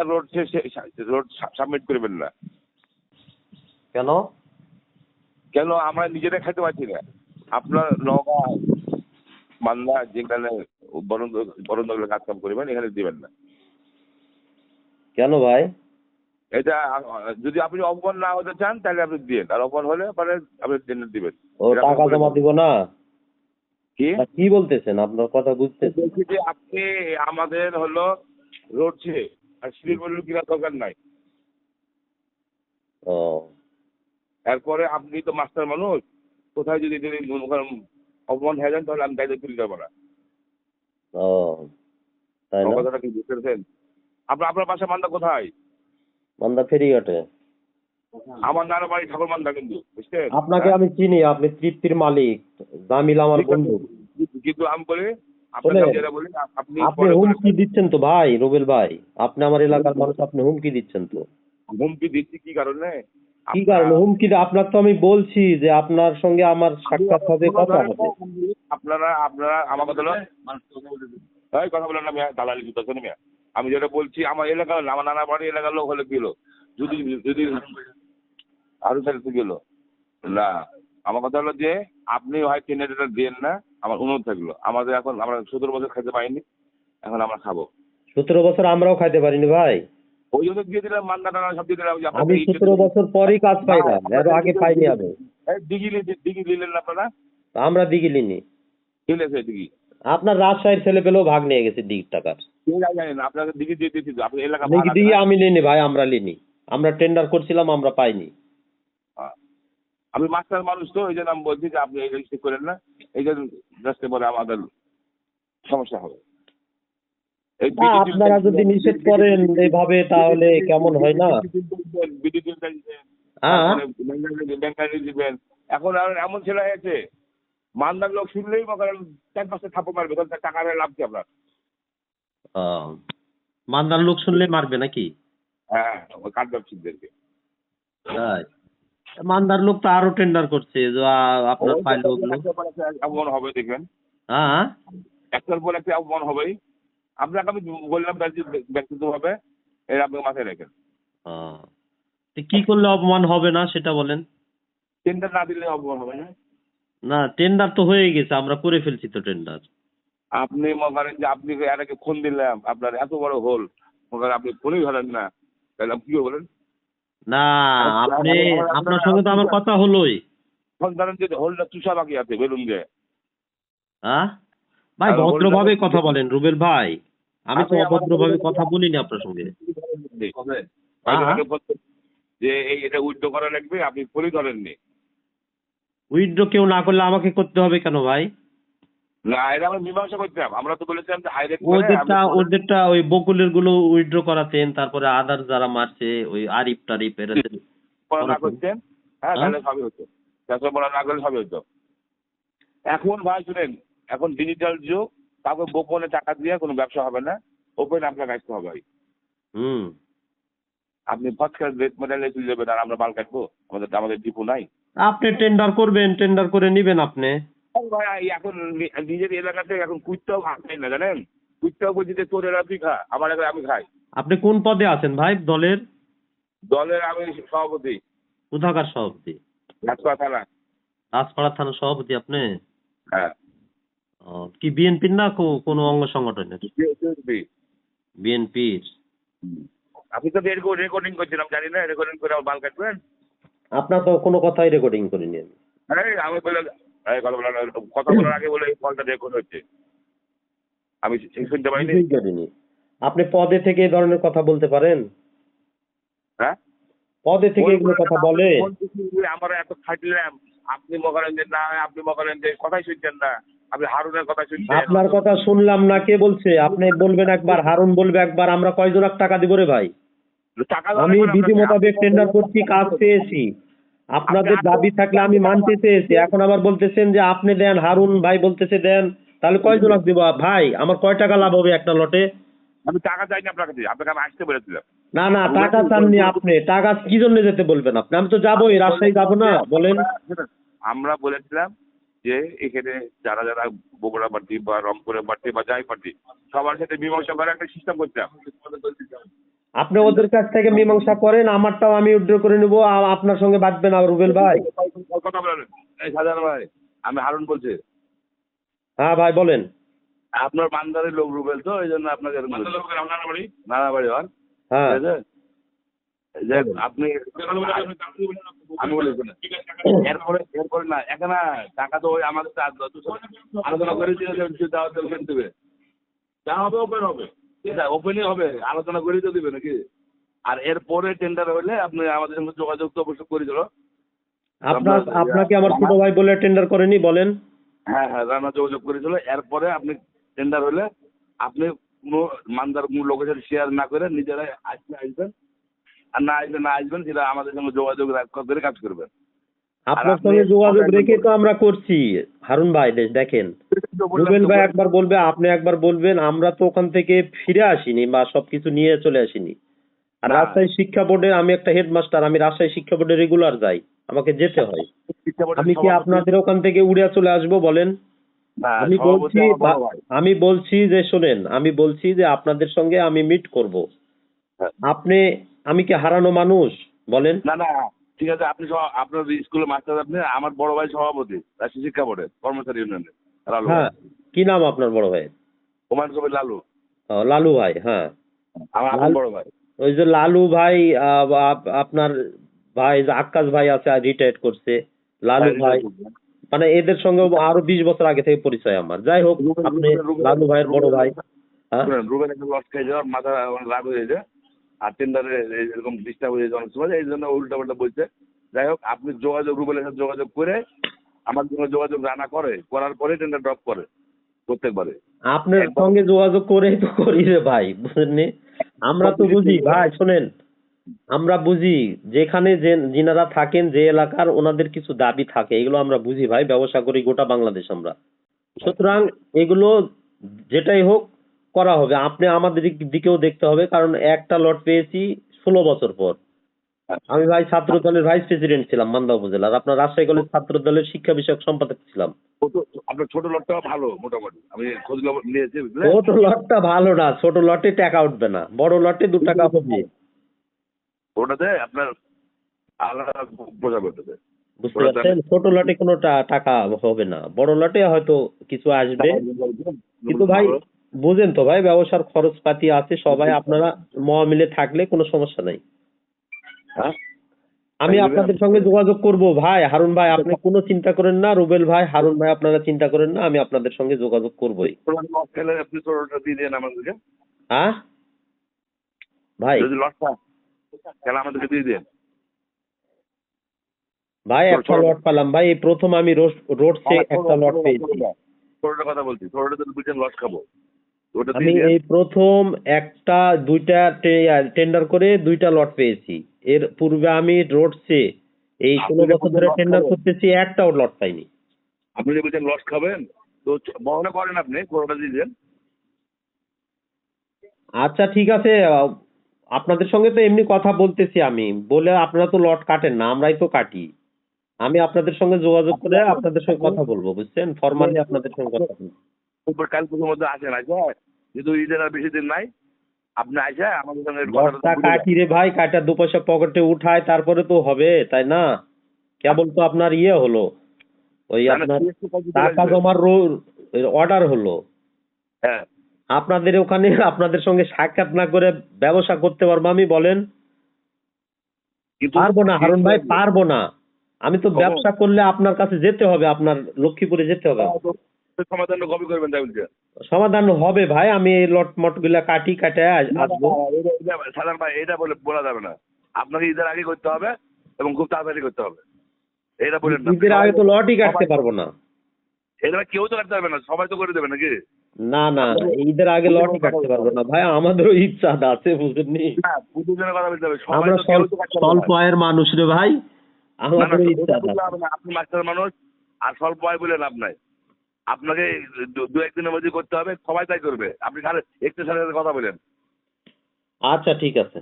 আর road submit করবেন না। কেন? কেন? আমরা নিজেরা খেতে পারছি না। আপনার নওগাঁ মালদা যেখানে বরন্দগুলো কাজ কাম করবেন এখানে দিবেন না। কেন ভাই? এটা যদি আপনি অপমান না হতে চান তাহলে আপনি দিন, আর অপমান হলে পরে আপনি টেন্ডার দিবেন। ও টাকা জমা দিব না? কি বলতেছেন? আপনার কথা বুঝতেছি। বলছি যে আপনি আমাদের হলো রোড ছে আর স্লিপ কিনার দরকার নাই। ও এরপরে আপনি তো মাস্টার মানুষ, কোথায় যদি অপমান হয়ে যান তাহলে আমি দায়িত্ব তুলে যাবো না। ও তাই না? কথাটা কি বুঝতে পেরেছেন? আপনার বাসা মান্দা কোথায়? মান্দা ফেরিঘাটে। আমার নানা বাড়ি ঠাকুর মান্দা, কিন্তু বুঝছেন? আপনাকে আমি চিনি, আপনি তৃপ্তির মালিক, জামিল আমার বন্ধু। কিন্তু আমি বলি শোনেন, আপনাকে যেটা বলি আপনি হুমকি দিচ্ছেন তো ভাই, রুবেল ভাই। আপনি আমার এলাকার মানুষ, আপনি হুমকি দিচ্ছেন তো। হুমকি দিচ্ছি কি কারণে? কি কারণে হুমকি? আপনার তো আমি বলছি যে আপনার সঙ্গে আমার সাক্ষাৎ হবে, কথা হবে। আপনারা আমার কথা কথা বলেন না মিয়া, দালালি দিতেছেন মিয়া। আমি যেটা বলছি আমার এলাকার, আমার নানা বাড়ি এলাকার লোক হলে গেল, যদি যদি আরো তাহলে গেল না। আমার কথা হলো যে আপনি হয় টেন্ডারটা দেন না, আমার অনুরোধ থাকলো। আমাদের এখন আমরা 17 বছর খেতে পাইনি, এখন আমরা খাবো। 17 বছর আমরাও খাইতে পারিনি ভাই। ওই জন্য দিয়ে দিলাম, মান্দা টানা সব দিয়ে দিলাম। আমি 17 বছর পরই কাজ পাইলাম, এর আগে পাইনি আমি। দিঘি নিলেন না আপনারা? আমরা দিঘি লিনি। দিলেছে দিঘি। আপনার রাজশাহীর ছেলে পেলেও ভাগ নিয়ে গেছে দিঘির টাকার। জানেন আপনাকে দিঘি দিয়ে দিয়েছি, আপনি এলাকা দিঘি আমি লিনি ভাই, আমরা লিনি। আমরা টেন্ডার করছিলাম, আমরা পাইনি। আমি মাস্টার মানুষ তো, এই জন্য আমি বলছি যে আপনি এই ঠিক করেন না, এই জন্য রাস্তায় পরে আমাদের সমস্যা হবে। আপনারা যদি নিষেধ করেন এইভাবে তাহলে কেমন হয় না? দিবেন। এখন আর এমন ছেলে হয়েছে, মান্দার লোক শুনলেই করেন 4-5টা থাপ্পড় মারবে, টাকা লাভ কি আপনার? মান্দার লোক শুনলে মারবে নাকি? হ্যাঁ, ওই কাঠ ব্যবসায়ীদেরকে। মান্দার লোক তো আরো টেন্ডার করছে, আপনার পাইলো অপমান হবে দেখবেন। হ্যাঁ, একটার পর একটা অপমান হবেই। আপনাকে আমি বললাম ব্যক্তিগতভাবে, এর আপনাকে মাথায় রাখেন। কি করলে অপমান হবে না সেটা বলেন। টেন্ডার না দিলে অপমান হবে না। না, টেন্ডার তো হয়ে গেছে, আমরা করে ফেলছি তো টেন্ডার। আপনি মনে করেন যে আপনি এর আগে ফোন দিলাম, আপনার এত বড় হোল, মনে করেন আপনি ফোনই ধরেন না, তাহলে কি বলেন? না, আপনি আপনার সঙ্গে তো আমার কথা হলোই। ফোন ধরেন যে হোলটা চুষা বাকি আছে বেলুন দিয়ে। হ্যাঁ ভাই, ভদ্রভাবে কথা বলেন রুবেল ভাই। আমি তো অভদ্রভাবে কথা বলিনি আপনার সঙ্গে। যে এটা উইথড্র করা লাগবে, আপনি ফোনই ধরেননি। উইথড্র কেউ না করলে আমাকে করতে হবে কেন ভাই? না, এটা আমরা মীমাংসা করতাম। আমরা তো বলেছিলাম যে হাইরেট ওদেরটা ওই বকুলের গুলো উইথড্র করাতেন, তারপরে আদার যারা মারছে ওই আরিফ টারিফ এরা না করতেন। হ্যাঁ, তাহলে সবই হতো। ব্যবসা না করলে সবই হতো। এখন ভাই শুনেন, এখন ডিজিটাল যুগ, তারপর গোপনে টাকা দিয়ে কোনো ব্যবসা হবে না, ওপেন আপনার কাটতে হবে ভাই। আপনি ফার্স্ট ক্লাস রেট মডেলে তুলে দেবেন আর আমরা মাল কাটবো? আমাদের ডিপো নাই। আপনি টেন্ডার করবেন, টেন্ডার করে নিবেন আপনি। ভাই এখন নিজের এলাকাতে এখন কুইটটাও ভাগ নেই না, জানেন? কুইটটাও বলছি যে তোর এলাকা তুই খা, আমার এলাকায় আমি খাই। আপনি কোন পদে আছেন ভাই দলের? আমি সভাপতি। কোথাকার সভাপতি? রাজপাড়া থানা। রাজপাড়া থানার সভাপতি আপনি? হ্যাঁ। কি বিএনপির না কোনো অঙ্গ সংগঠনের? বিএনপির। আপনি তো রেকর্ডিং করছিলাম, জানি না, রেকর্ডিং করে আমার বাল কাটবেন? আপনার তো কোনো কথাই রেকর্ডিং করিনি আমি। আমি বললাম কথা বলার আগে বলে এই কলটা রেকর্ড হচ্ছে, আমি শুনতে পাইনি। আপনি পদে থেকে এই ধরনের কথা বলতে পারেন? হ্যাঁ, পদে থেকে এগুলো কথা বলে? আমরা এত খাটলাম, আপনি মনে যে না, আপনি মনে যে কথাই শুনছেন না, আপনি হারুনের কথা শুনছেন। আপনার কথা শুনলাম না, কে বলছে? আপনি বলবেন একবার, হারুন বলবে একবার, আমরা কয়জন টাকা দিব রে ভাই? আমি বিধি মোতাবেক টেন্ডার করছি, কাজ পেয়েছি। আপনাদের দাবি থাকলে আমি মানতে চেয়েছি, এখন আবার বলতেছেন যে আপনি দেন, হারুন ভাই বলতেছে দেন, তাহলে কয়জন দিব ভাই? আমার কয় টাকা লাভ হবে একটা লটে? আমি টাকা চাইনি আপনার কাছে, আপনাকে আমি আসতে বলেছিলাম। না না, টাকা চাননি আপনি। টাকা কি জন্য যেতে বলবেন আপনি? আমি তো যাবোই, রাজশাহী যাবো না বলেন? আমরা বলেছিলাম যে এখানে যারা যারা বগুড়া পার্টি বা রংপুরের পার্টি বা যাই পার্টি, সবার সাথে মীমাংসা করে একটা সিস্টেম করতাম। আপনি ওদের কাছ থেকে মীমাংসা করেন, আমারটাও আমি উইথড্র করে নেবো, আপনার সঙ্গে বাঁচবে না রুবেল ভাই। কথা বলেন। এই শাহজাহান ভাই, আমি হারুন বলছি। হ্যাঁ ভাই বলেন। আপনার বান্দারের লোক রুবেল, তো এই জন্য আপনাকে নানাবাড়ি হন, হ্যাঁ ঠিক আছে? যে আপনি আমি বলি শোনেন, এরপরে না এখানে টাকা তো ওই আমাদের আলোচনা করে দেবে, যা হবে ওপেন হবে, ওপেনই হবে, আলোচনা করেই তো দিবে নাকি? আর এরপরে টেন্ডার হইলে আপনি আমাদের সঙ্গে যোগাযোগ তো অবশ্যই করেছিল। আপনাকে আমার ছোট ভাই বলে টেন্ডার করেনি বলেন? হ্যাঁ হ্যাঁ, রানা যোগাযোগ করেছিল। এরপরে আপনি টেন্ডার হলে আপনি কোনো মানদার কোনো লোকের সাথে শেয়ার না করে নিজেরাই আসবেন, আর না আসবেন সেটা আমাদের সঙ্গে যোগাযোগ করে কাজ করবেন। আপনার সঙ্গে যোগাযোগ রেখে তো আমরা করছি হারুন ভাই। দেখেন, রুবেল ভাই একবার বলবে, আপনি একবার বলবেন, আমরা তো ওখান থেকে ফিরে আসিনি বা সবকিছু নিয়ে চলে আসিনি। আর রাজশাহী শিক্ষা বোর্ডের আমি একটা হেডমাস্টার, আমি রাজশাহী শিক্ষা বোর্ডে রেগুলার যাই, আমাকে যেতে হয়। আমি কি আপনাদের ওখান থেকে উড়ে চলে আসবো বলেন? আমি বলছি যে শোনেন, আমি বলছি যে আপনাদের সঙ্গে আমি মিট করব। আমি কি হারানো মানুষ বলেন? না না, ঠিক আছে, আপনি আপনার স্কুলের মাস্টার, আপনি আমার বড় ভাই সভাপতি রাজশাহী শিক্ষা বোর্ডের কর্মচারী ইউনিয়নের। হ্যাঁ, কি নাম আপনার বড় ভাই? হুমায়ুন কবির লালু। লালু ভাই, হ্যাঁ আমার বড় ভাই। ওই যে লালু ভাই, আপনার ভাই যে আক্কাস ভাই আছে, রিটায়ার্ড করছে, লালু ভাই, মানে এদের সঙ্গে আরো 20 বছর আগে থেকে পরিচয় আমার। যাই হোক, আপনি লালু ভাইয়ের বড় ভাই। রুবেন একটা লস খেয়ে যাওয়ার মাথা রাগ হয়ে যায়, আর টেন্ডারে এরকম ডিস্টার্ব হয়ে যাওয়ার সময় এই জন্য উল্টা পাল্টা বলছে। যাই হোক, আপনি রুবেলের সাথে যোগাযোগ করে আমার সঙ্গে যোগাযোগ রানা করার পরে টেন্ডার ড্রপ করে প্রত্যেকবারে। আপনার সঙ্গে যোগাযোগ করেই তো করি রে ভাই, বুঝলেন? আমরা তো বুঝি ভাই, শোনেন, আমরা বুঝি যেখানে যিনারা থাকেন যে এলাকার, ওনাদের কিছু দাবি থাকে, এগুলো আমরা বুঝি ভাই, ব্যবসা করি গোটা বাংলাদেশ আমরা। সুতরাং এগুলো যেটাই হোক করা হবে। আপনি আমাদের দিকেও দেখতে হবে, কারণ একটা লট পেয়েছি 16 বছর পর। আমি ভাই ছাত্র দলের ভাইস প্রেসিডেন্ট ছিলাম মান্দা উপজেলার, আপনার রাজশাহী কলেজ ছাত্র দলের শিক্ষা বিষয়ক সম্পাদক ছিলাম। আপনার ছোট লটটা ভালো, মোটামুটি আমি খোঁজ নিয়েছি। ছোট লটটা ভালো না, ছোট লটে টাকা উঠবে না, বড় লটে 2 টাকা হবে। ওটাতে আপনার আলাদা বোঝাবে। বুঝতে পারছেন? ছোট লটে কোনো টাকা হবে না, বড় লটে হয়তো কিছু আসবে। কিন্তু ভাই বুঝেন তো ভাই, ব্যবসার খরচপাতি আছে, সবাই আপনারা মিলে থাকলে কোনো সমস্যা নাই। আমি আপনাদের সঙ্গে যোগাযোগ করব ভাই। হারুন ভাই আপনি কোনো চিন্তা করেন না, রুবেল ভাই, হারুন ভাই আপনারা চিন্তা করেন না, আমি আপনাদের সঙ্গে যোগাযোগ করবই। আপনি ছোটটা দিয়ে দেন আমাদেরকে। হ্যাঁ ভাই, যদি লটটা খেলা আমাদেরকে দিয়ে দেন ভাই। একটা লট পেলাম ভাই, এই প্রথম আমি রোডসে একটা লট পেয়েছি। ছোটটা কথা বলছি, ছোটটা তো বুঝছেন লট খাবো। আমি এই প্রথম দুইটা টেন্ডার করে 2টা লট পেয়েছি। এর পূর্বে আমি রোডসে এই 16 বছর ধরে টেন্ডার করতেছি, একটাও লট পাইনি। আপনি যে বলছেন লস খাবেন, তো বহনে করেন, আপনি কোনোটা দিয়ে দেন। আচ্ছা ঠিক আছে, আপনাদের সঙ্গে তো এমনি কথা বলতেছি, আমি বলে আপনারা তো লট কাটেন না, আমরাই তো কাটি। আমি আপনাদের সঙ্গে যোগাযোগ করে আপনাদের সঙ্গে কথা বলবো, বুঝছেন? ফরমালি আপনাদের সঙ্গে কথা বলবো। কাল পুজোর মধ্যে আসেন, কিন্তু ঈদের আর বেশি দিন নাই, আপনি আসে আমাদের সঙ্গে লটটা কাটি রে ভাই, কাটা 2 পয়সা পকেটে উঠায় তারপরে তো হবে, তাই না? কেবল তো আপনার হলো, ওই আপনার টাকা জমার অর্ডার হলো। হ্যাঁ, আপনাদের ওখানে আপনাদের সঙ্গে সাক্ষাৎ না করে ব্যবসা করতে পারবো আমি বলেন? পারবো না হারুন ভাই, পারবো না। আমি তো ব্যবসা করলে আপনার কাছে যেতে হবে, আপনার লক্ষ্মীপুরে যেতে হবে। সমাধান কবে করবেন তাই বলছেন? সমাধান হবে ভাই, আমি এই লট মট গুলা কাটে আসবো। সাধারণ ভাই, এটা বলা যাবে না, আপনাকে ঈদের আগে করতে হবে এবং খুব তাড়াতাড়ি করতে হবে, এটা বলেন না। ঈদের আগে তো লটই কাটতে পারবো না। এটা কেউ তো কাটতে পারবে না, সবাই তো করে দেবে নাকি? না না, ঈদের আগে লটই কাটতে পারবো না ভাই, আমাদেরও ইচ্ছা আছে, বুঝেননি? কথা বলতে হবে, আমরা স্বল্প আয়ের মানুষ রে ভাই, আমাদেরও ইচ্ছা আছে। আপনি মাস্টার মানুষ, আর স্বল্প আয় বলে লাভ নাই, আপনাকে 2-1 দিনের মধ্যে করতে হবে, সবাই তাই করবে। আপনি খালি একটু সাথে কথা বলেন। আচ্ছা ঠিক আছে।